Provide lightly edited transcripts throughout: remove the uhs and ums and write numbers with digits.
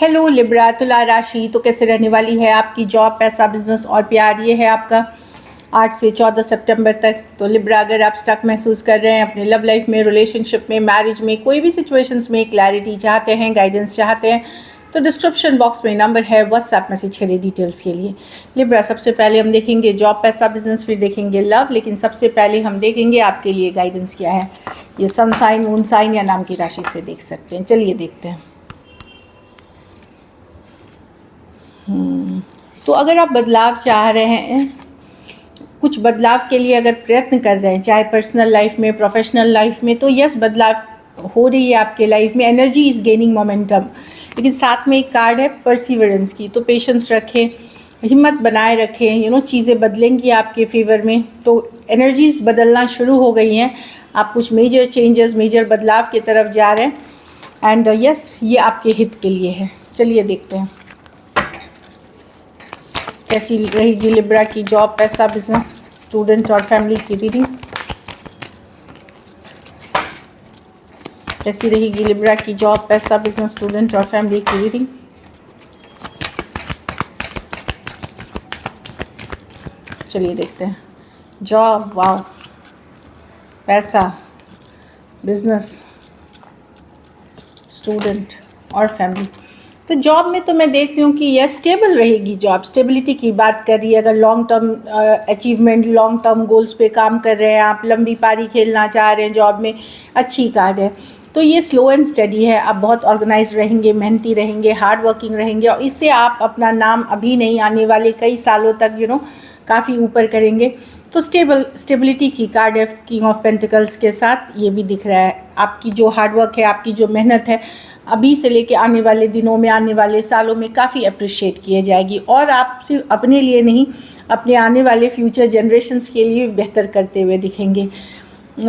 Hello Libra, तुला राशि तो कैसे रहने वाली है आपकी जॉब, पैसा, बिजनेस और प्यार। ये है आपका 8 से 14 सितंबर तक। तो लिब्रा, अगर आप स्टक महसूस कर रहे हैं अपने लव लाइफ में, रिलेशनशिप में, मैरिज में, कोई भी सिचुएशंस में क्लैरिटी चाहते हैं, गाइडेंस चाहते हैं, तो डिस्क्रिप्शन बॉक्स में नंबर है, व्हाट्सएप मैसेज करिए डिटेल्स के लिए। लिब्रा, सबसे पहले हम देखेंगे जॉब, पैसा, बिजनेस, फिर देखेंगे लव, लेकिन सबसे पहले हम देखेंगे आपके लिए गाइडेंस क्या है। ये सन साइन, मून साइन या नाम की राशि से देख सकते हैं। चलिए देखते हैं। तो अगर आप बदलाव चाह रहे हैं, कुछ बदलाव के लिए अगर प्रयत्न कर रहे हैं, चाहे पर्सनल लाइफ में, प्रोफेशनल लाइफ में, तो यस, बदलाव हो रही है आपके लाइफ में। Energy is gaining momentum. लेकिन साथ में एक कार्ड है परसिवरेंस की, तो पेशेंस रखें, हिम्मत बनाए रखें। चीज़ें बदलेंगी आपके फेवर में। तो एनर्जीज़ बदलना शुरू हो गई हैं। आप कुछ मेजर चेंजेस, मेजर बदलाव की तरफ जा रहे हैं। एंड यस, ये आपके हित के लिए है। चलिए देखते हैं कैसी रहेगी लिब्रा की जॉब, पैसा, बिजनेस, स्टूडेंट और फैमिली की रीडिंग। कैसी रहेगी लिब्रा की जॉब, पैसा, बिजनेस, स्टूडेंट और फैमिली की रीडिंग। चलिए देखते हैं। जॉब, वाव, पैसा, बिजनेस, स्टूडेंट और फैमिली। तो जॉब में तो मैं देख रही हूँ कि यह स्टेबल रहेगी जॉब। स्टेबिलिटी की बात कर रही है। अगर long term achievement, long term goals पे काम कर रहे हैं आप, लंबी पारी खेलना चाह रहे हैं जॉब में, अच्छी कार्ड है। तो ये स्लो एंड स्टडी है। आप बहुत ऑर्गेनाइज रहेंगे, मेहनती रहेंगे, हार्ड वर्किंग रहेंगे, और इससे आप अपना नाम अभी नहीं, आने वाले कई सालों तक काफ़ी ऊपर करेंगे। तो स्टेबिलिटी की कार्ड है किंग ऑफ पेंटिकल्स के साथ। ये भी दिख रहा है आपकी जो हार्डवर्क है, आपकी जो मेहनत है, अभी से लेके आने वाले दिनों में, आने वाले सालों में काफ़ी अप्रिशिएट किए जाएगी। और आप सिर्फ अपने लिए नहीं, अपने आने वाले फ्यूचर जनरेशन्स के लिए बेहतर करते हुए दिखेंगे।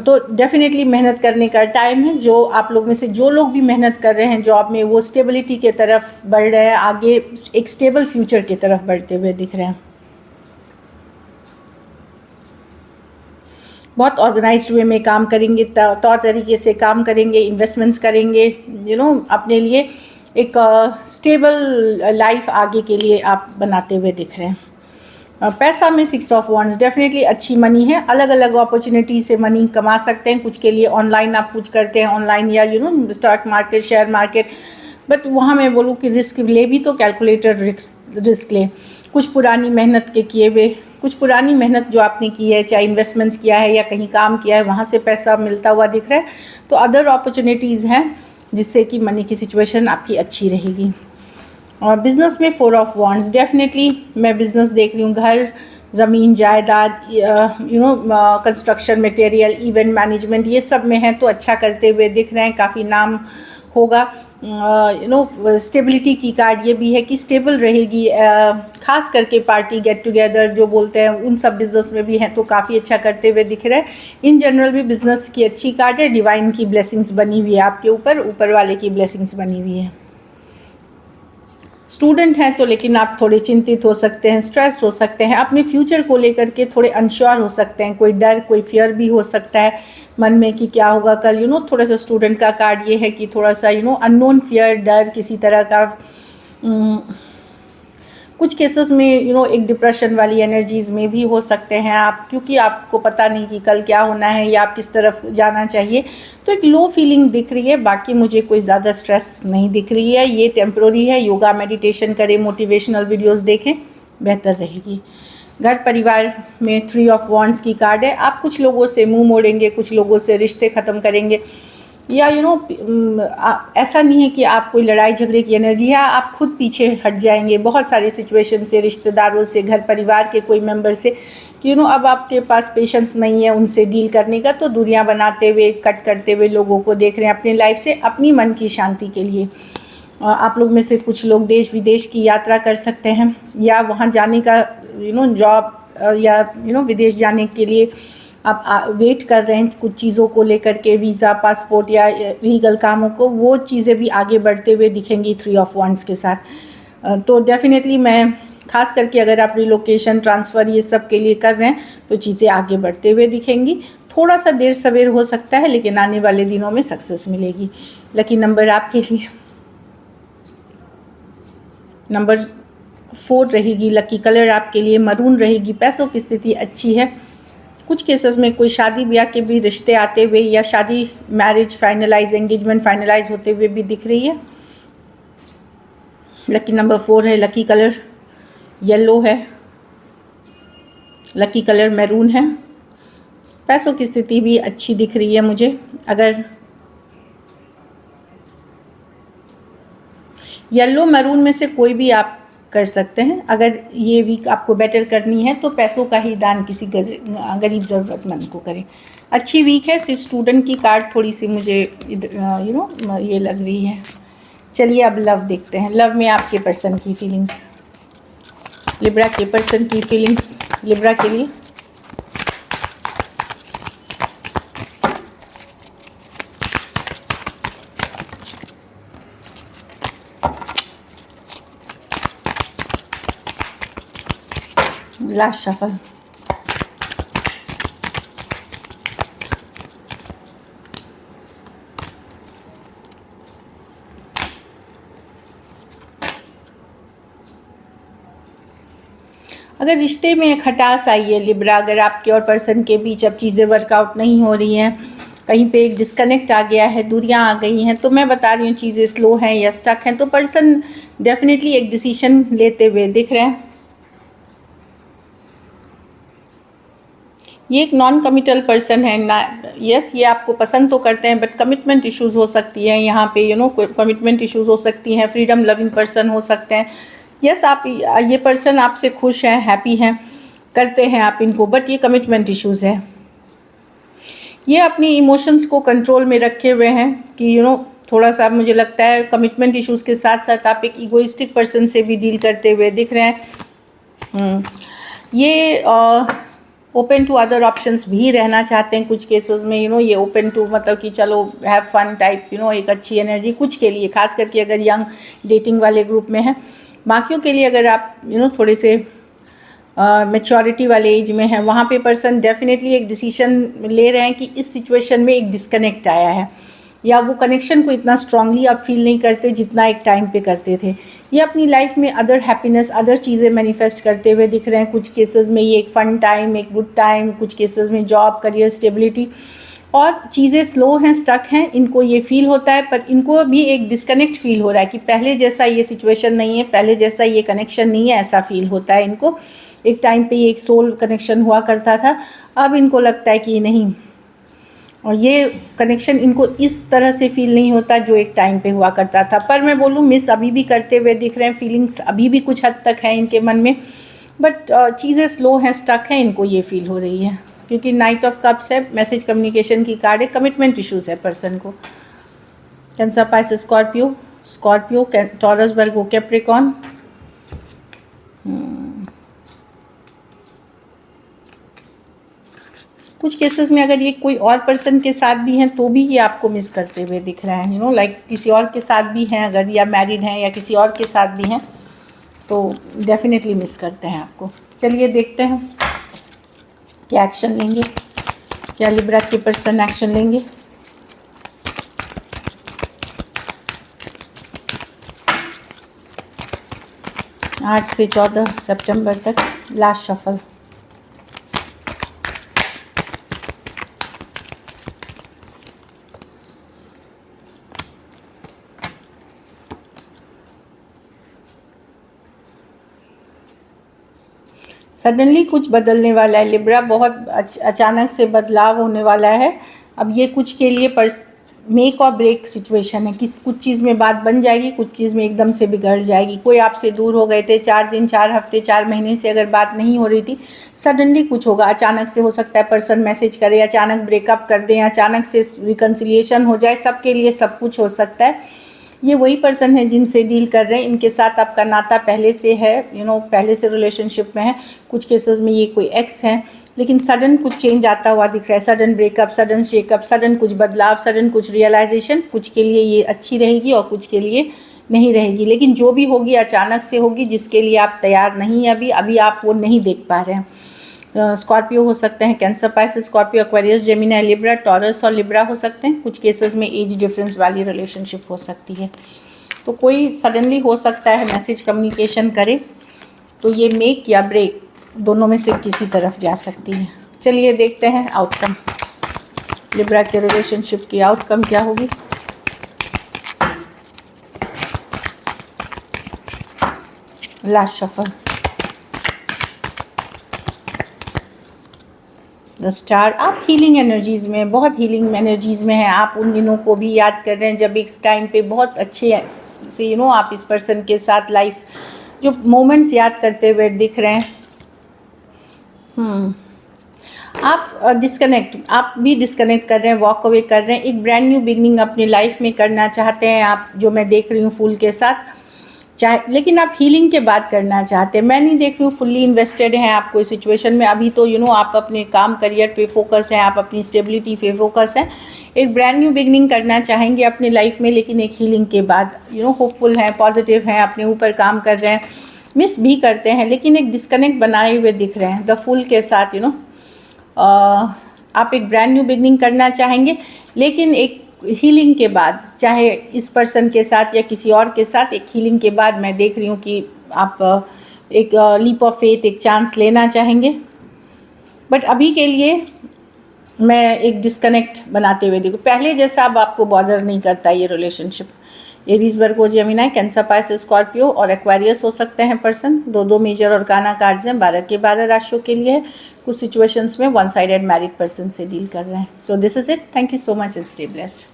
तो डेफिनेटली मेहनत करने का टाइम है। जो आप लोग में से जो लोग भी मेहनत कर रहे हैं जॉब में, वो स्टेबिलिटी के तरफ बढ़ रहे हैं, आगे एक स्टेबल फ्यूचर की तरफ बढ़ते हुए दिख रहे हैं। बहुत ऑर्गेनाइज्ड वे में काम करेंगे, तौर तरीके से काम करेंगे, इन्वेस्टमेंट्स करेंगे, अपने लिए एक स्टेबल लाइफ आगे के लिए आप बनाते हुए दिख रहे हैं। पैसा में 6 ऑफ वॉन्ड्स, डेफिनेटली अच्छी मनी है। अलग अलग अपॉर्चुनिटी से मनी कमा सकते हैं। कुछ के लिए ऑनलाइन आप कुछ करते हैं, ऑनलाइन या stock market, share market, but वहाँ मैं बोलूँ कि रिस्क ले भी तो कैलकुलेटेड रिस्क लें। कुछ पुरानी मेहनत के किए हुए, कुछ पुरानी मेहनत जो आपने की है, चाहे इन्वेस्टमेंट्स किया है या कहीं काम किया है, वहाँ से पैसा मिलता हुआ दिख रहा है। तो अदर अपॉर्चुनिटीज़ हैं जिससे कि मनी की सिचुएशन आपकी अच्छी रहेगी। और बिज़नेस में 4 ऑफ वॉन्ड्स, डेफिनेटली मैं बिज़नेस देख रही हूँ। घर, ज़मीन, जायदाद, कंस्ट्रक्शन मटेरियल, इवेंट मैनेजमेंट, ये सब में है तो अच्छा करते हुए दिख रहे हैं। काफ़ी नाम होगा। स्टेबिलिटी की कार्ड ये भी है कि स्टेबल रहेगी। खास करके पार्टी, गेट टुगेदर जो बोलते हैं, उन सब बिज़नेस में भी हैं तो काफ़ी अच्छा करते हुए दिख रहा है। इन जनरल भी बिज़नेस की अच्छी कार्ड है। डिवाइन की ब्लेसिंग्स बनी हुई है आपके ऊपर, ऊपर वाले की ब्लेसिंग्स बनी हुई है। स्टूडेंट हैं तो लेकिन आप थोड़े चिंतित हो सकते हैं, स्ट्रेस हो सकते हैं, अपने फ्यूचर को लेकर के थोड़े अनश्योर हो सकते हैं। कोई डर, कोई फियर भी हो सकता है मन में कि क्या होगा कल। थोड़ा सा स्टूडेंट का कार्ड ये है कि थोड़ा सा अननोन फियर, डर किसी तरह का। कुछ केसेस में एक डिप्रेशन वाली एनर्जीज़ में भी हो सकते हैं आप, क्योंकि आपको पता नहीं कि कल क्या होना है या आप किस तरफ जाना चाहिए। तो एक लो फीलिंग दिख रही है। बाकी मुझे कोई ज़्यादा स्ट्रेस नहीं दिख रही है। ये टेम्प्रोरी है। योगा, मेडिटेशन करें, मोटिवेशनल वीडियोस देखें, बेहतर रहेगी। घर परिवार में 3 ऑफ वॉन्ड्स की कार्ड है। आप कुछ लोगों से मुंह मोड़ेंगे, कुछ लोगों से रिश्ते ख़त्म करेंगे, या ऐसा नहीं है कि आप कोई लड़ाई झगड़े की एनर्जी है, आप खुद पीछे हट जाएंगे बहुत सारी सिचुएशन से, रिश्तेदारों से, घर परिवार के कोई मेंबर से, कि अब आपके पास पेशेंस नहीं है उनसे डील करने का। तो दूरियां बनाते हुए, कट करते हुए लोगों को देख रहे हैं अपनी लाइफ से, अपनी मन की शांति के लिए। आप लोग में से कुछ लोग देश विदेश की यात्रा कर सकते हैं, या वहाँ जाने का जॉब या विदेश जाने के लिए आप वेट कर रहे हैं कुछ चीज़ों को लेकर के, वीज़ा, पासपोर्ट या लीगल कामों को, वो चीज़ें भी आगे बढ़ते हुए दिखेंगी 3 ऑफ वॉन्ड्स के साथ। तो डेफिनेटली मैं खास करके अगर आप रिलोकेशन, ट्रांसफ़र ये सब के लिए कर रहे हैं तो चीज़ें आगे बढ़ते हुए दिखेंगी। थोड़ा सा देर सवेर हो सकता है, लेकिन आने वाले दिनों में सक्सेस मिलेगी। लकी नंबर आपके लिए नंबर 4 रहेगी लकी कलर आपके लिए, मरून रहेगी। पैसों की स्थिति अच्छी है। कुछ केसेस में कोई शादी ब्याह के भी रिश्ते आते हुए या शादी मैरिज फाइनलाइज, एंगेजमेंट फाइनलाइज होते हुए भी दिख रही है। लकी नंबर 4 है, लकी कलर येलो है, लकी कलर मैरून है। पैसों की स्थिति भी अच्छी दिख रही है मुझे। अगर येलो मैरून में से कोई भी आप कर सकते हैं। अगर ये वीक आपको बेटर करनी है तो पैसों का ही दान किसी गरीब ज़रूरतमंद को करें। अच्छी वीक है। सिर्फ स्टूडेंट की कार्ड थोड़ी सी मुझे ये लग रही है। चलिए अब लव देखते हैं। लव में आपके पर्सन की फीलिंग्स, लिब्रा के पर्सन की फीलिंग्स लिब्रा के लिए। Last shuffle. अगर रिश्ते में खटास आई है लिब्रा, अगर आपके और पर्सन के बीच अब चीज़ें वर्कआउट नहीं हो रही हैं, कहीं पे एक डिस्कनेक्ट आ गया है, दूरियां आ गई हैं, तो मैं बता रही हूँ चीज़ें स्लो हैं या स्टक हैं, तो पर्सन डेफिनेटली एक डिसीजन लेते हुए दिख रहे हैं। ये एक नॉन कमिटल पर्सन है ना। यस, ये आपको पसंद तो करते हैं बट कमिटमेंट इश्यूज़ हो सकती हैं यहाँ पे, कमिटमेंट इश्यूज़ हो सकती हैं। फ्रीडम लविंग पर्सन हो सकते हैं। यस, आप ये पर्सन आपसे खुश हैं, हैप्पी हैं, करते हैं आप इनको, बट ये कमिटमेंट इश्यूज़ है। ये अपनी इमोशंस को कंट्रोल में रखे हुए हैं कि थोड़ा सा मुझे लगता है कमिटमेंट इश्यूज़ के साथ साथ आप एक ईगोइस्टिक पर्सन से भी डील करते हुए दिख रहे हैं। ये ओपन टू अदर ऑप्शंस भी रहना चाहते हैं कुछ केसेस में। ये ओपन टू मतलब कि चलो हैव फन टाइप, एक अच्छी एनर्जी कुछ के लिए, खास करके अगर यंग डेटिंग वाले ग्रुप में है। बाकियों के लिए अगर आप थोड़े से मैच्योरिटी वाले एज में हैं, वहाँ पे पर्सन डेफिनेटली एक डिसीजन ले रहे हैं कि इस सिचुएशन में एक डिस्कनेक्ट आया है, या वो कनेक्शन को इतना स्ट्रांगली आप फील नहीं करते जितना एक टाइम पे करते थे। ये अपनी लाइफ में अदर हैप्पीनेस, अदर चीज़ें मैनिफेस्ट करते हुए दिख रहे हैं। कुछ केसेस में ये एक फन टाइम, एक गुड टाइम, कुछ केसेस में जॉब, करियर स्टेबिलिटी, और चीज़ें स्लो हैं, स्टक हैं, इनको ये फील होता है। पर इनको भी एक डिस्कनेक्ट फील हो रहा है कि पहले जैसा ये सिचुएशन नहीं है, पहले जैसा ये कनेक्शन नहीं है, ऐसा फील होता है इनको। एक टाइम पे ये एक सोल कनेक्शन हुआ करता था, अब इनको लगता है कि नहीं, और ये कनेक्शन इनको इस तरह से फील नहीं होता जो एक टाइम पे हुआ करता था। पर मैं बोलूँ मिस अभी भी करते हुए दिख रहे हैं, फीलिंग्स अभी भी कुछ हद तक है इनके मन में, बट चीज़ें स्लो हैं, स्टक हैं, इनको ये फील हो रही है क्योंकि नाइट ऑफ कप्स है, मैसेज कम्युनिकेशन की कार्ड है, कमिटमेंट इश्यूज़ है पर्सन को। कैंसर, पाइसेस, स्कॉर्पियो, टॉरस, वर्गो, कैप्रिकॉर्न। कुछ केसेस में अगर ये कोई और पर्सन के साथ भी हैं तो भी ये आपको मिस करते हुए दिख रहे हैं, लाइक किसी और के साथ भी हैं अगर, या मैरिड हैं या किसी और के साथ भी हैं, तो डेफिनेटली मिस करते हैं आपको। चलिए देखते हैं क्या एक्शन लेंगे, क्या लिब्रा के पर्सन एक्शन लेंगे। आठ से 14 सितंबर तक, लास्ट शफल। सडनली कुछ बदलने वाला है लिब्रा, बहुत अचानक से बदलाव होने वाला है। अब ये कुछ के लिए मेक और ब्रेक सिचुएशन है, कुछ चीज़ में बात बन जाएगी, कुछ चीज़ में एकदम से बिगड़ जाएगी। कोई आपसे दूर हो गए थे, 4 दिन, 4 हफ्ते, 4 महीने से अगर बात नहीं हो रही थी, सडनली कुछ होगा, अचानक से हो सकता है पर्सन मैसेज करे, अचानक ब्रेकअप कर दें, अचानक से रिकन्सिलिएशन हो जाए। सबके लिए सब कुछ हो सकता है। ये वही पर्सन है जिनसे डील कर रहे हैं, इनके साथ आपका नाता पहले से है, पहले से रिलेशनशिप में है। कुछ केसेस में ये कोई एक्स है, लेकिन सडन कुछ चेंज आता हुआ दिख रहा है, sudden breakup, sudden shake up, sudden कुछ बदलाव, सडन कुछ रियलाइजेशन। कुछ के लिए ये अच्छी रहेगी और कुछ के लिए नहीं रहेगी, लेकिन जो भी होगी अचानक से होगी, जिसके लिए आप तैयार नहीं हैं अभी आप वो नहीं देख पा रहे हैं। स्कॉर्पियो हो सकते हैं, cancer, Pisces, Scorpio, Aquarius, Gemini, Libra, taurus और लिब्रा हो सकते हैं। कुछ केसेस में एज डिफरेंस वाली रिलेशनशिप हो सकती है। तो कोई सडनली हो सकता है मैसेज कम्युनिकेशन करे, तो ये मेक या ब्रेक दोनों में से किसी तरफ जा सकती है। चलिए देखते हैं आउटकम, लिब्रा के रिलेशनशिप की आउटकम क्या होगी। Last shuffle, the star. आप हीलिंग एनर्जीज़ में, बहुत हीलिंग एनर्जीज़ में हैं। आप उन दिनों को भी याद कर रहे हैं जब इस टाइम पे बहुत अच्छे से आप इस पर्सन के साथ लाइफ जो मोमेंट्स याद करते हुए दिख रहे हैं। आप आप भी डिस्कनेक्ट कर रहे हैं, वॉक अवे कर रहे हैं, एक ब्रांड न्यू बिगनिंग अपनी लाइफ में करना चाहते हैं आप, जो मैं देख रही हूँ फूल के साथ। चाहे लेकिन आप हीलिंग के बाद करना चाहते हैं। मैं नहीं देख रही हूँ फुल्ली इन्वेस्टेड हैं आप कोई सिचुएशन में अभी, तो आप अपने काम करियर पे फोकस हैं, आप अपनी स्टेबिलिटी पे फोकस हैं। एक ब्रांड न्यू बिगनिंग करना चाहेंगे अपनी लाइफ में, लेकिन एक हीलिंग के बाद होपफुल हैं, पॉजिटिव हैं, अपने ऊपर काम कर रहे हैं। मिस भी करते हैं लेकिन एक डिस्कनेक्ट बनाए हुए दिख रहे हैं द फुल के साथ। आप एक ब्रांड न्यू बिगनिंग करना चाहेंगे, लेकिन एक हीलिंग के बाद, चाहे इस पर्सन के साथ या किसी और के साथ, एक हीलिंग के बाद मैं देख रही हूँ कि आप एक लीप ऑफ फेथ, एक चांस लेना चाहेंगे। बट अभी के लिए मैं एक डिस्कनेक्ट बनाते हुए देखूँ, पहले जैसा अब आपको बॉदर नहीं करता ये रिलेशनशिप। एरीज, वर्गो, जेमिनी, कैंसर, पाइसेस, स्कॉर्पियो और एक्वेरियस हो सकते हैं पर्सन। दो मेजर और काना कार्ड्स हैं, 12 के 12 राशियों के लिए। कुछ सिचुएशंस में वन साइडेड मैरिड पर्सन से डील कर रहे हैं। So this is it, thank you so much and stay blessed.